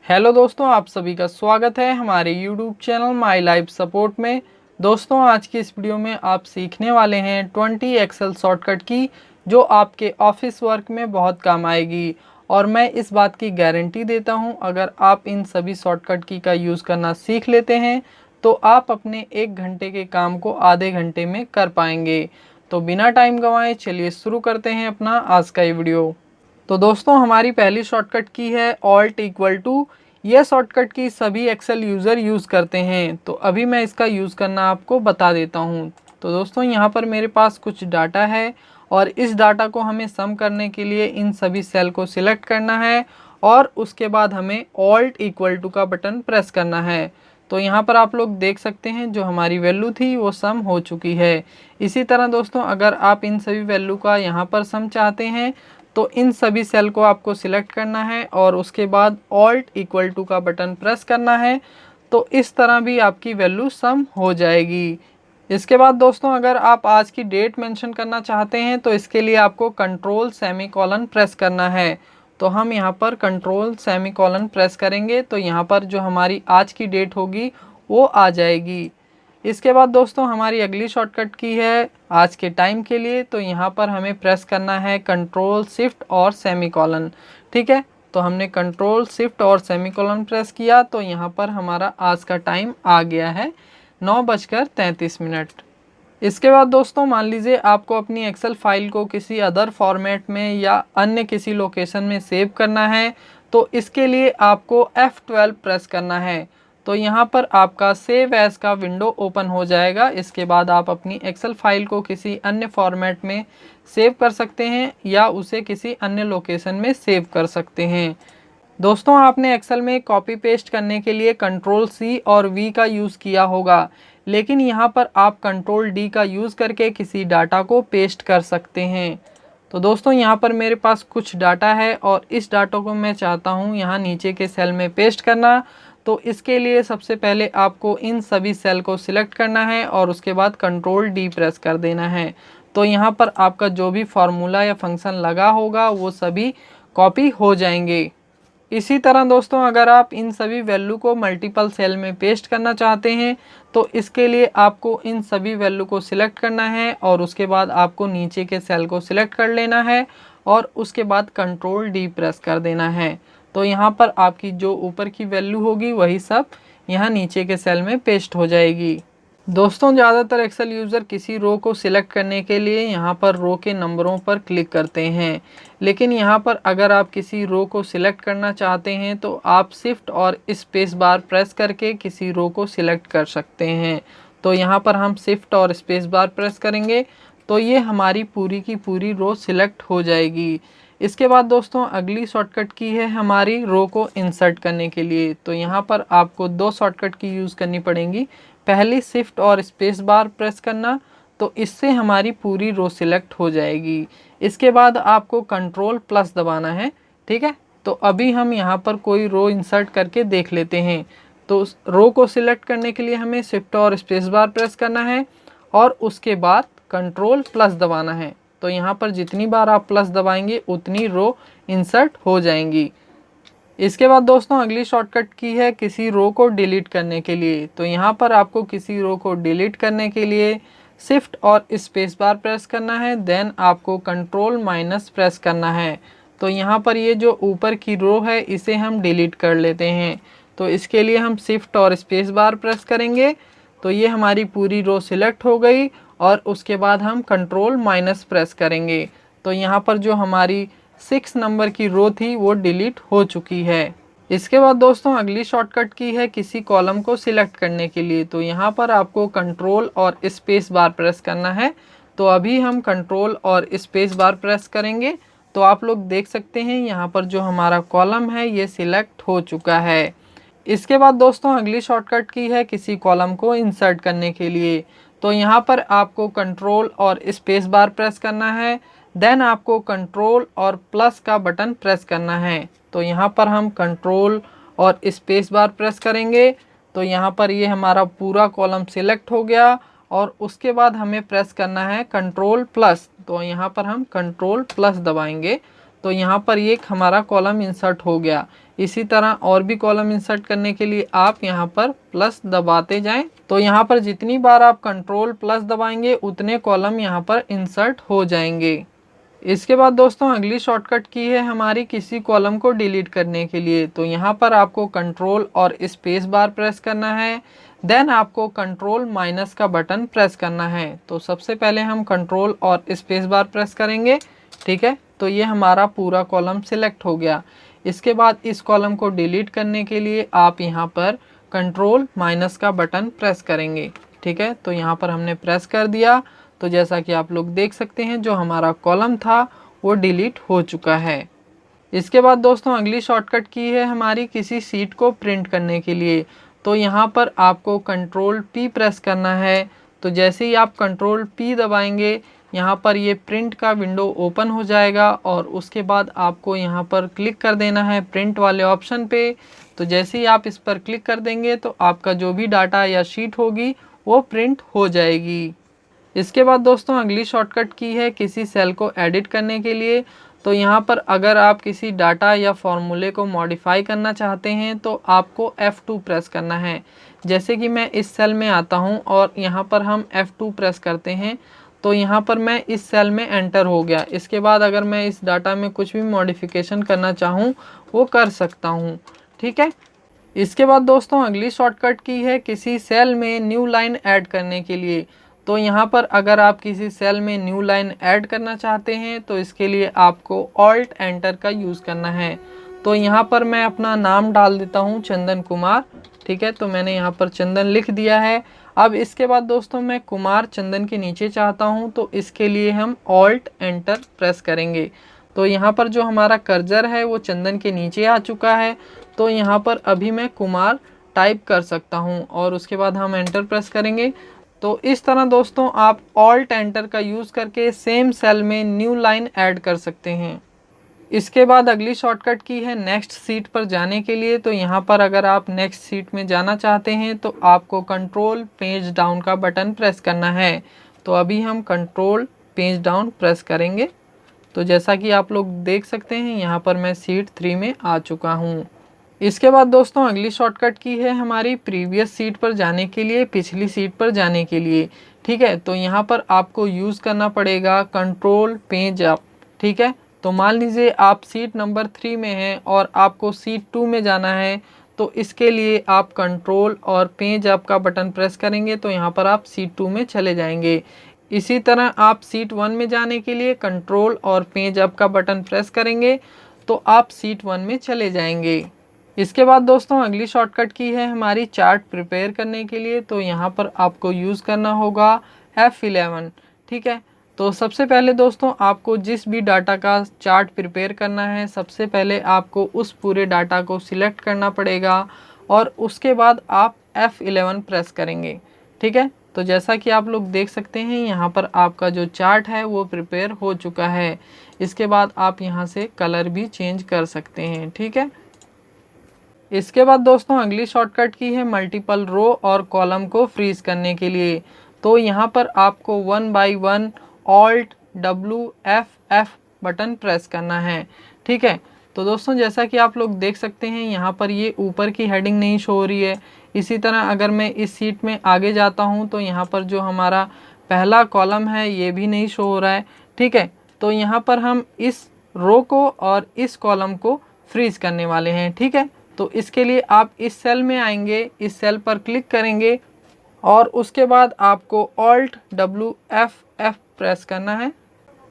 Hello दोस्तों, आप सभी का स्वागत है हमारे YouTube channel my life support में। दोस्तों, आज की इस वीडियो में आप सीखने वाले हैं 20 एक्सेल शॉर्टकट की, जो आपके ऑफिस वर्क में बहुत काम आएगी। और मैं इस बात की गारंटी देता हूं, अगर आप इन सभी शॉर्टकट की का यूज़ करना सीख लेते हैं तो आप अपने 1 घंटे के काम को आधे घंटे में कर पाएंगे। तो बिना टाइम गंवाए चलिए शुरू करते हैं अपना आज का ये वीडियो। तो दोस्तों, हमारी पहली शॉर्टकट की है Alt=। यह शॉर्टकट की सभी एक्सेल यूज़र यूज़ करते हैं, तो अभी मैं इसका यूज़ करना आपको बता देता हूं। तो दोस्तों, यहाँ पर मेरे पास कुछ डाटा है और इस डाटा को हमें सम करने के लिए इन सभी सेल को सिलेक्ट करना है और उसके बाद हमें Alt= का बटन प्रेस करना है। तो यहाँ पर आप लोग देख सकते हैं जो हमारी वैल्यू थी वो सम हो चुकी है। इसी तरह दोस्तों, अगर आप इन सभी वैल्यू का यहाँ पर सम चाहते हैं तो इन सभी सेल को आपको सिलेक्ट करना है और उसके बाद Alt= का बटन प्रेस करना है। तो इस तरह भी आपकी वैल्यू सम हो जाएगी। इसके बाद दोस्तों, अगर आप आज की डेट मेंशन करना चाहते हैं तो इसके लिए आपको कंट्रोल सेमीकोलन प्रेस करना है। तो हम यहाँ पर कंट्रोल सेमीकोलन प्रेस करेंगे तो यहाँ पर जो हमारी आज की डेट होगी वो आ जाएगी। इसके बाद दोस्तों, हमारी अगली शॉर्टकट की है आज के टाइम के लिए। तो यहाँ पर हमें प्रेस करना है कंट्रोल शिफ्ट और सेमीकोलन। ठीक है, तो हमने कंट्रोल शिफ्ट और सेमीकोलन प्रेस किया तो यहाँ पर हमारा आज का टाइम आ गया है 9:33। इसके बाद दोस्तों, मान लीजिए आपको अपनी एक्सेल फाइल को किसी अदर फॉर्मेट में या अन्य किसी लोकेशन में सेव करना है। तो इसके लिए आपको F12 प्रेस करना है। तो यहाँ पर आपका सेव एज का विंडो ओपन हो जाएगा। इसके बाद आप अपनी एक्सेल फाइल को किसी अन्य फॉर्मेट में सेव कर सकते हैं या उसे किसी अन्य लोकेशन में सेव कर सकते हैं। दोस्तों, आपने एक्सेल में कॉपी पेस्ट करने के लिए कंट्रोल-C और V का यूज़ किया होगा, लेकिन यहाँ पर आप कंट्रोल-D का यूज़ करके किसी डाटा को पेस्ट कर सकते हैं। तो दोस्तों, यहाँ पर मेरे पास कुछ डाटा है और इस डाटा को मैं चाहता हूँ यहाँ नीचे के सेल में पेस्ट करना। तो इसके लिए सबसे पहले आपको इन सभी सेल को सिलेक्ट करना है और उसके बाद कंट्रोल-D प्रेस कर देना है। तो यहाँ पर आपका जो भी फार्मूला या फंक्शन लगा होगा वो सभी कॉपी हो जाएंगे। इसी तरह दोस्तों, अगर आप इन सभी वैल्यू को मल्टीपल सेल में पेस्ट करना चाहते हैं तो इसके लिए आपको इन सभी वैल्यू को सिलेक्ट करना है और उसके बाद आपको नीचे के सेल को सिलेक्ट कर लेना है और उसके बाद कंट्रोल-D प्रेस कर देना है। तो यहाँ पर आपकी जो ऊपर की वैल्यू होगी वही सब यहाँ नीचे के सेल में पेस्ट हो जाएगी। दोस्तों, ज़्यादातर एक्सेल यूज़र किसी रो को सिलेक्ट करने के लिए यहाँ पर रो के नंबरों पर क्लिक करते हैं, लेकिन यहाँ पर अगर आप किसी रो को सिलेक्ट करना चाहते हैं तो आप शिफ्ट और स्पेस बार प्रेस करके किसी रो को सिलेक्ट कर सकते हैं। तो यहाँ पर हम शिफ्ट और स्पेस बार प्रेस करेंगे तो ये हमारी पूरी की पूरी रो सिलेक्ट हो जाएगी। इसके बाद दोस्तों, अगली शॉर्टकट की है हमारी रो को इंसर्ट करने के लिए। तो यहाँ पर आपको 2 शॉर्टकट की यूज़ करनी पड़ेंगी। पहली शिफ्ट और स्पेस बार प्रेस करना, तो इससे हमारी पूरी रो सिलेक्ट हो जाएगी। इसके बाद आपको कंट्रोल+ दबाना है। ठीक है, तो अभी हम यहाँ पर कोई रो इंसर्ट करके देख लेते हैं। तो उस रो को सिलेक्ट करने के लिए हमें शिफ्ट और स्पेस बार प्रेस करना है और उसके बाद कंट्रोल+ दबाना है। तो यहाँ पर जितनी बार आप प्लस दबाएंगे उतनी रो इंसर्ट हो जाएंगी। इसके बाद दोस्तों, अगली शॉर्टकट की है किसी रो को डिलीट करने के लिए। तो यहाँ पर आपको किसी रो को डिलीट करने के लिए शिफ्ट और स्पेस बार प्रेस करना है, देन आपको कंट्रोल- प्रेस करना है। तो यहाँ पर ये जो ऊपर की रो है इसे हम डिलीट कर लेते हैं। तो इसके लिए हम शिफ्ट और स्पेस बार प्रेस करेंगे तो ये हमारी पूरी रो सिलेक्ट हो गई और उसके बाद हम कंट्रोल- प्रेस करेंगे। तो यहाँ पर जो हमारी 6 नंबर की रो थी वो डिलीट हो चुकी है। इसके बाद दोस्तों, अगली शॉर्टकट की है किसी कॉलम को सिलेक्ट करने के लिए। तो यहाँ पर आपको कंट्रोल और स्पेस बार प्रेस करना है। तो अभी हम कंट्रोल और स्पेस बार प्रेस करेंगे तो आप लोग देख सकते हैं यहाँ पर जो हमारा कॉलम है ये सिलेक्ट हो चुका है। इसके बाद दोस्तों, अगली शॉर्टकट की है किसी कॉलम को इंसर्ट करने के लिए। तो यहाँ पर आपको कंट्रोल और स्पेस बार प्रेस करना है, देन आपको कंट्रोल और प्लस का बटन प्रेस करना है। तो यहाँ पर हम कंट्रोल और स्पेस बार प्रेस करेंगे तो यहाँ पर ये हमारा पूरा कॉलम सिलेक्ट हो गया और उसके बाद हमें प्रेस करना है कंट्रोल+। तो यहाँ पर हम कंट्रोल+ दबाएंगे तो यहाँ पर ये हमारा कॉलम इंसर्ट हो गया। इसी तरह और भी कॉलम इंसर्ट करने के लिए आप यहाँ पर प्लस दबाते जाएं। तो यहाँ पर जितनी बार आप कंट्रोल प्लस दबाएंगे उतने कॉलम यहाँ पर इंसर्ट हो जाएंगे। इसके बाद दोस्तों अगली शॉर्टकट की है हमारी किसी कॉलम को डिलीट करने के लिए। तो यहाँ पर आपको कंट्रोल और स्पेस बार प्रेस करना है, देन आपको कंट्रोल माइनस का बटन प्रेस करना है। तो सबसे पहले हम कंट्रोल और स्पेस बार प्रेस करेंगे, ठीक है। तो ये हमारा पूरा कॉलम सिलेक्ट हो गया। इसके बाद इस कॉलम को डिलीट करने के लिए आप यहाँ पर कंट्रोल माइनस का बटन प्रेस करेंगे, ठीक है। तो यहाँ पर हमने प्रेस कर दिया। तो जैसा कि आप लोग देख सकते हैं जो हमारा कॉलम था वो डिलीट हो चुका है। इसके बाद दोस्तों अगली शॉर्टकट की है हमारी किसी सीट को प्रिंट करने के लिए। तो यहाँ पर आपको कंट्रोल P प्रेस करना है। तो जैसे ही आप कंट्रोल P दबाएंगे यहाँ पर ये प्रिंट का विंडो ओपन हो जाएगा और उसके बाद आपको यहाँ पर क्लिक कर देना है प्रिंट वाले ऑप्शन पे। तो जैसे ही आप इस पर क्लिक कर देंगे तो आपका जो भी डाटा या शीट होगी वो प्रिंट हो जाएगी। इसके बाद दोस्तों अगली शॉर्टकट की है किसी सेल को एडिट करने के लिए। तो यहाँ पर अगर आप किसी डाटा या फॉर्मूले को मॉडिफाई करना चाहते हैं तो आपको F2 प्रेस करना है। जैसे कि मैं इस सेल में आता हूँ और यहाँ पर हम F2 प्रेस करते हैं तो यहाँ पर मैं इस सेल में एंटर हो गया। इसके बाद अगर मैं इस डाटा में कुछ भी मॉडिफिकेशन करना चाहूँ वो कर सकता हूँ, ठीक है। इसके बाद दोस्तों अगली शॉर्टकट की है किसी सेल में न्यू लाइन ऐड करने के लिए। तो यहाँ पर अगर आप किसी सेल में न्यू लाइन ऐड करना चाहते हैं तो इसके लिए आपको ऑल्ट एंटर का यूज़ करना है। तो यहाँ पर मैं अपना नाम डाल देता हूँ चंदन कुमार, ठीक है। तो मैंने यहाँ पर चंदन लिख दिया है। अब इसके बाद दोस्तों मैं कुमार चंदन के नीचे चाहता हूँ तो इसके लिए हम ऑल्ट एंटर प्रेस करेंगे। तो यहाँ पर जो हमारा कर्सर है वो चंदन के नीचे आ चुका है। तो यहाँ पर अभी मैं कुमार टाइप कर सकता हूँ और उसके बाद हम एंटर प्रेस करेंगे। तो इस तरह दोस्तों आप ऑल्ट एंटर का यूज़ करके सेम सेल में न्यू लाइन ऐड कर सकते हैं। इसके बाद अगली शॉर्टकट की है नेक्स्ट सीट पर जाने के लिए। तो यहाँ पर अगर आप नेक्स्ट सीट में जाना चाहते हैं तो आपको कंट्रोल पेज डाउन का बटन प्रेस करना है। तो अभी हम कंट्रोल पेज डाउन प्रेस करेंगे। तो जैसा कि आप लोग देख सकते हैं यहाँ पर मैं सीट 3 में आ चुका हूँ। इसके बाद दोस्तों अगली शॉर्टकट की है हमारी प्रीवियस सीट पर जाने के लिए, पिछली सीट पर जाने के लिए, ठीक है। तो यहाँ पर आपको यूज़ करना पड़ेगा कंट्रोल पेज अप, ठीक है। तो मान लीजिए आप सीट नंबर 3 में हैं और आपको सीट 2 में जाना है। तो इसके लिए आप कंट्रोल और पेज अप का बटन प्रेस करेंगे तो यहाँ पर आप सीट 2 में चले जाएंगे। इसी तरह आप सीट 1 में जाने के लिए कंट्रोल और पेज अप का बटन प्रेस करेंगे तो आप सीट 1 में चले जाएंगे। इसके बाद दोस्तों अगली शॉर्टकट की है हमारी चार्ट प्रिपेयर करने के लिए। तो यहाँ पर आपको यूज़ करना होगा F11, ठीक है। तो सबसे पहले दोस्तों आपको जिस भी डाटा का चार्ट प्रिपेयर करना है सबसे पहले आपको उस पूरे डाटा को सिलेक्ट करना पड़ेगा और उसके बाद आप F11 प्रेस करेंगे, ठीक है। तो जैसा कि आप लोग देख सकते हैं यहाँ पर आपका जो चार्ट है वो प्रिपेयर हो चुका है। इसके बाद आप यहाँ से कलर भी चेंज कर सकते हैं, ठीक है। इसके बाद दोस्तों अगली शॉर्टकट की है मल्टीपल रो और कॉलम को फ्रीज करने के लिए। तो यहाँ पर आपको 1 by 1 alt WF button press करना है, ठीक है। तो दोस्तों जैसा कि आप लोग देख सकते हैं यहाँ पर ये ऊपर की हेडिंग नहीं शो हो रही है। इसी तरह अगर मैं इस सीट में आगे जाता हूँ तो यहाँ पर जो हमारा पहला कॉलम है ये भी नहीं शो हो रहा है, ठीक है। तो यहाँ पर हम इस रो को और इस कॉलम को फ्रीज करने वाले हैं, ठीक है। तो इसके लिए आप इस सेल में आएंगे, इस सेल पर क्लिक करेंगे और उसके बाद आपको ऑल्ट WF प्रेस करना है।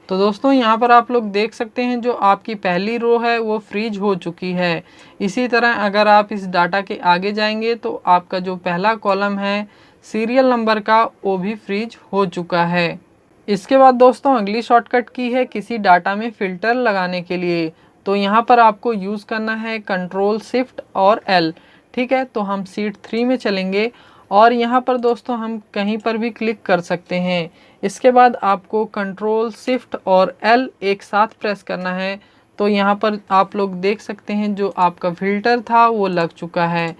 तो दोस्तों यहाँ पर आप लोग देख सकते हैं जो आपकी पहली रो है वो फ्रीज हो चुकी है। इसी तरह अगर आप इस डाटा के आगे जाएंगे तो आपका जो पहला कॉलम है सीरियल नंबर का वो भी फ्रीज हो चुका है। इसके बाद दोस्तों अगली शॉर्टकट की है किसी डाटा में फ़िल्टर लगाने के लिए। तो यहाँ पर आपको यूज़ करना है कंट्रोल शिफ्ट और L, ठीक है। तो हम सीट 3 में चलेंगे और यहाँ पर दोस्तों हम कहीं पर भी क्लिक कर सकते हैं। इसके बाद आपको कंट्रोल शिफ्ट और L एक साथ प्रेस करना है। तो यहाँ पर आप लोग देख सकते हैं जो आपका फ़िल्टर था वो लग चुका है।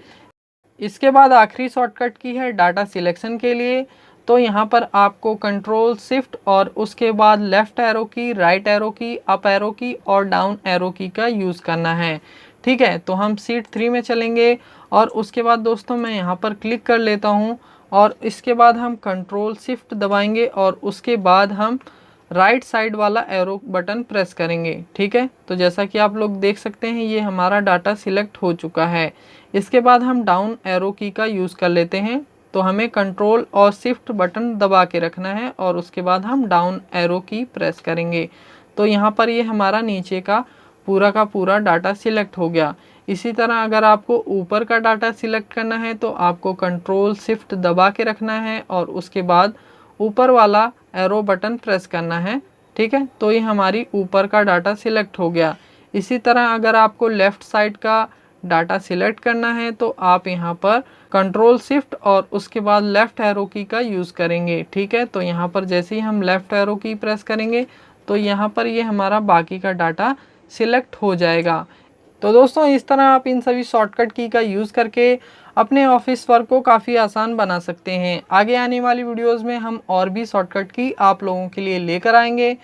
इसके बाद आखिरी शॉर्टकट की है डाटा सिलेक्शन के लिए। तो यहाँ पर आपको कंट्रोल शिफ्ट और उसके बाद लेफ़्ट एरो की, राइट एरो की, अप एरो की और डाउन एरो की का यूज़ करना है, ठीक है, तो हम शीट 3 में चलेंगे और उसके बाद दोस्तों मैं यहाँ पर क्लिक कर लेता हूँ और इसके बाद हम कंट्रोल शिफ्ट दबाएंगे और उसके बाद हम राइट साइड वाला एरो बटन प्रेस करेंगे। ठीक है, तो जैसा कि आप लोग देख सकते हैं ये हमारा डाटा सिलेक्ट हो चुका है। इसके बाद हम डाउन एरो की का यूज़ कर लेते हैं, तो हमें कंट्रोल और शिफ्ट बटन दबा के रखना है और उसके बाद हम डाउन एरो की प्रेस करेंगे। तो यहाँ पर ये हमारा नीचे का पूरा डाटा सिलेक्ट हो गया। इसी तरह अगर आपको ऊपर का डाटा सिलेक्ट करना है तो आपको कंट्रोल शिफ्ट दबा के रखना है और उसके बाद ऊपर वाला एरो बटन प्रेस करना है। ठीक है, तो ये हमारी ऊपर का डाटा सिलेक्ट हो गया। इसी तरह अगर आपको लेफ़्ट साइड का डाटा सिलेक्ट करना है तो आप यहाँ पर कंट्रोल शिफ्ट और उसके बाद लेफ़्ट एरो की का यूज़ करेंगे। ठीक है, तो यहाँ पर जैसे ही हम लेफ़्ट एरो की प्रेस करेंगे तो यहाँ पर ये हमारा बाकी का डाटा सिलेक्ट हो जाएगा। तो दोस्तों इस तरह आप इन सभी शॉर्टकट की का यूज़ करके अपने ऑफिस वर्क को काफ़ी आसान बना सकते हैं। आगे आने वाली वीडियोस में हम और भी शॉर्टकट की आप लोगों के लिए लेकर आएंगे।